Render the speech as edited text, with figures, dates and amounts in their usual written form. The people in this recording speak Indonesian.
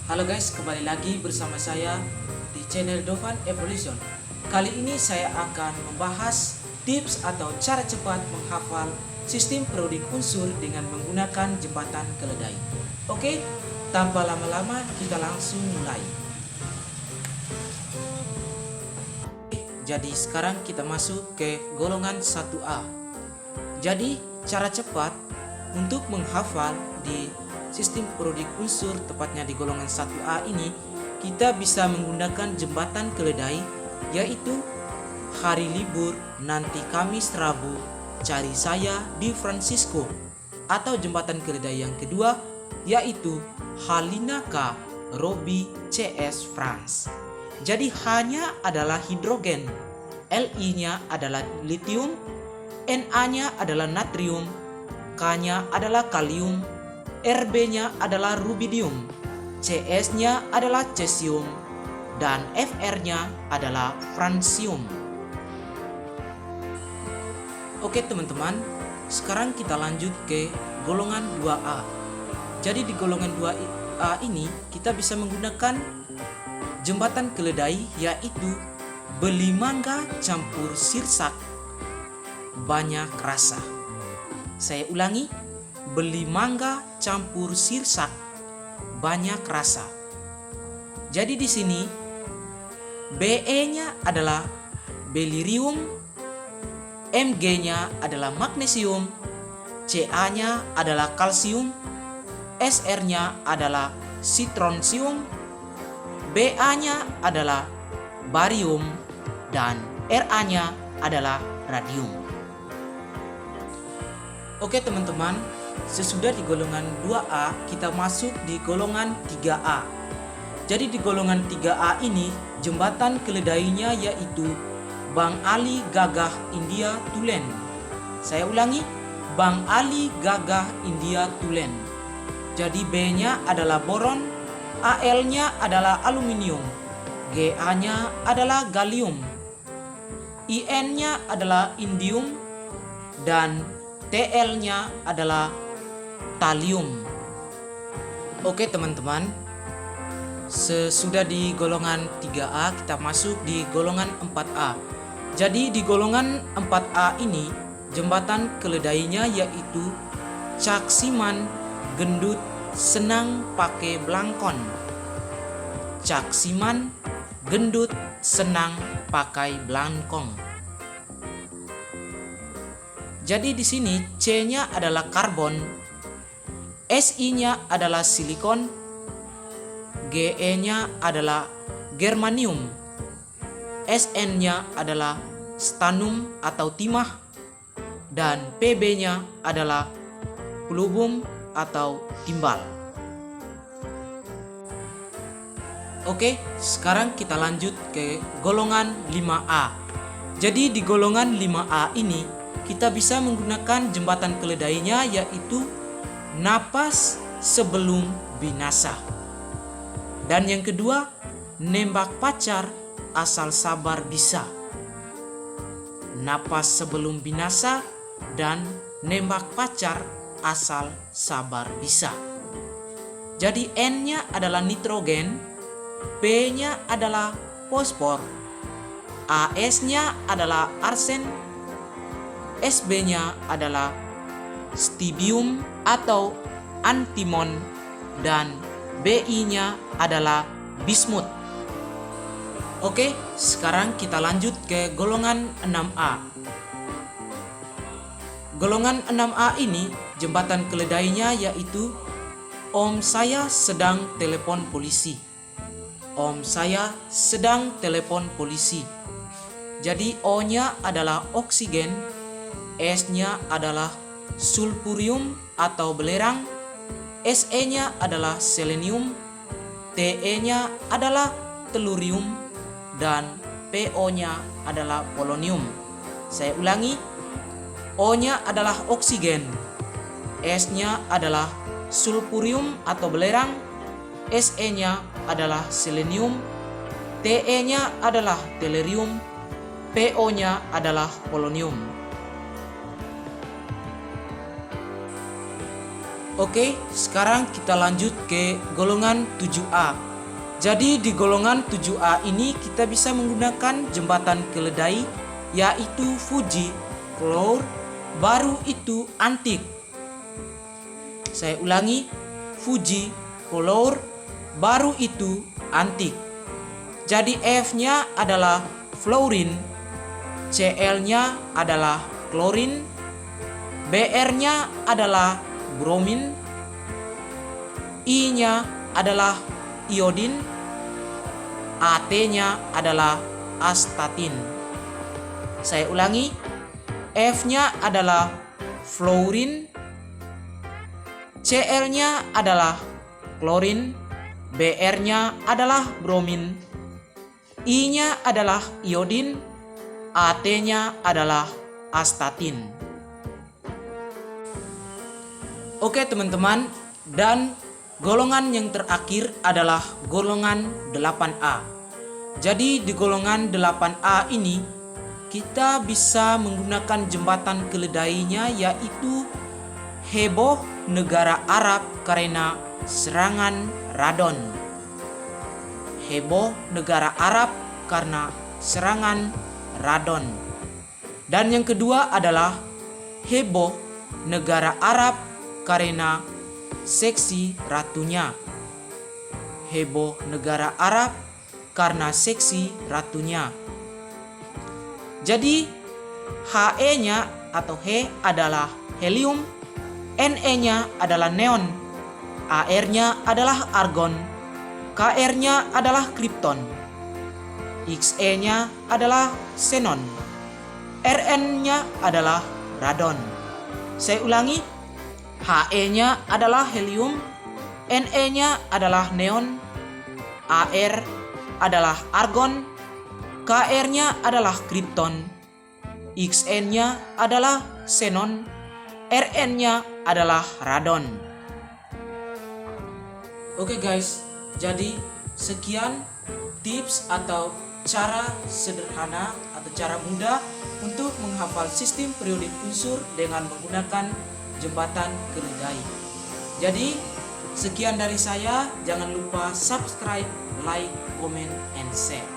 Halo guys, kembali lagi bersama saya di channel Dovan Evolution. Kali ini saya akan membahas tips atau cara cepat menghafal sistem periodik unsur dengan menggunakan jembatan keledai. Oke, tanpa lama-lama kita langsung mulai. Jadi sekarang kita masuk ke golongan 1A. Jadi cara cepat untuk menghafal di sistem periodik unsur, tepatnya di golongan 1A ini, kita bisa menggunakan jembatan keledai, yaitu hari libur nanti Kamis Rabu cari saya di Francisco, atau jembatan keledai yang kedua yaitu Halinaka Robi CS France. Jadi H-nya adalah hidrogen, Li-nya adalah lithium, Na-nya adalah natrium, K-nya adalah kalium, Rb-nya adalah rubidium, Cs-nya adalah cesium, dan Fr-nya adalah francium. Oke teman-teman, sekarang kita lanjut ke golongan 2A. Jadi di golongan 2A ini kita bisa menggunakan jembatan keledai, yaitu beli mangga campur sirsak banyak rasa. Saya ulangi, beli mangga campur sirsak banyak rasa. Jadi di sini Be-nya adalah belirium, Mg-nya adalah magnesium, Ca-nya adalah kalsium, Sr-nya adalah strontium, Ba-nya adalah barium, dan Ra-nya adalah radium. Oke teman-teman, sesudah di golongan 2A, kita masuk di golongan 3A. Jadi di golongan 3A ini, jembatan keledainya yaitu Bang Ali Gagah India Tulen. Saya ulangi, Bang Ali Gagah India Tulen. Jadi B-nya adalah boron, Al-nya adalah aluminium, Ga-nya adalah gallium, In-nya adalah indium, dan Tl-nya adalah talium. Oke teman-teman, sesudah di golongan 3A, kita masuk di golongan 4A. Jadi di golongan 4A ini, jembatan keledainya yaitu Caksiman Gendut Senang Pakai Blangkon. Caksiman Gendut Senang Pakai Blangkong. Jadi di sini C-nya adalah karbon, Si-nya adalah silikon, Ge-nya adalah germanium, Sn-nya adalah stannum atau timah, dan Pb-nya adalah plubum atau timbal. Oke, sekarang kita lanjut ke golongan 5A. Jadi di golongan 5A ini kita bisa menggunakan jembatan keledainya yaitu napas sebelum binasa. Dan yang kedua, nembak pacar asal sabar bisa. Napas sebelum binasa dan nembak pacar asal sabar bisa. Jadi N-nya adalah nitrogen, P-nya adalah fosfor, As-nya adalah arsen, Sb-nya adalah stibium atau antimon, dan Bi-nya adalah bismut. Oke, sekarang kita lanjut ke golongan 6A. Golongan 6A ini, jembatan keledainya yaitu Om saya sedang telepon polisi. Om saya sedang telepon polisi. Jadi O-nya adalah oksigen, S-nya adalah sulfurium atau belerang, Se-nya adalah selenium, Te-nya adalah telurium, dan Po-nya adalah polonium. Saya ulangi, O-nya adalah oksigen, S-nya adalah sulfurium atau belerang, Se-nya adalah selenium, Te-nya adalah telurium, Po-nya adalah polonium. Oke, sekarang kita lanjut ke golongan 7A. Jadi di golongan 7A ini kita bisa menggunakan jembatan keledai, yaitu Fuji, floor, baru itu antik. Saya ulangi, Fuji, floor, baru itu antik. Jadi F-nya adalah fluorine, Cl-nya adalah klorin, Br-nya adalah bromin, I-nya adalah iodin, At-nya adalah astatin. Saya ulangi, F-nya adalah fluorine, Cl-nya adalah klorin, Br-nya adalah bromin, I-nya adalah iodin, At-nya adalah astatin. Oke teman-teman, dan golongan yang terakhir adalah golongan 8A. Jadi di golongan 8A ini kita bisa menggunakan jembatan keledainya, yaitu heboh negara Arab karena serangan radon. Heboh negara Arab karena serangan radon. Dan yang kedua adalah heboh negara Arab karena seksi ratunya. Heboh negara Arab karena seksi ratunya. Jadi He-nya atau He adalah helium, Ne-nya adalah neon, Ar-nya adalah argon, Kr-nya adalah krypton, Xe-nya adalah xenon, Rn-nya adalah radon. Saya ulangi, He-nya adalah helium, Ne-nya adalah neon, Ar adalah argon, Kr-nya adalah krypton, Xn-nya adalah xenon, Rn-nya adalah radon. Oke guys, jadi sekian tips atau cara sederhana atau cara mudah untuk menghafal sistem periodik unsur dengan menggunakan jembatan keledai. Jadi sekian dari saya, jangan lupa subscribe, like, comment, and share.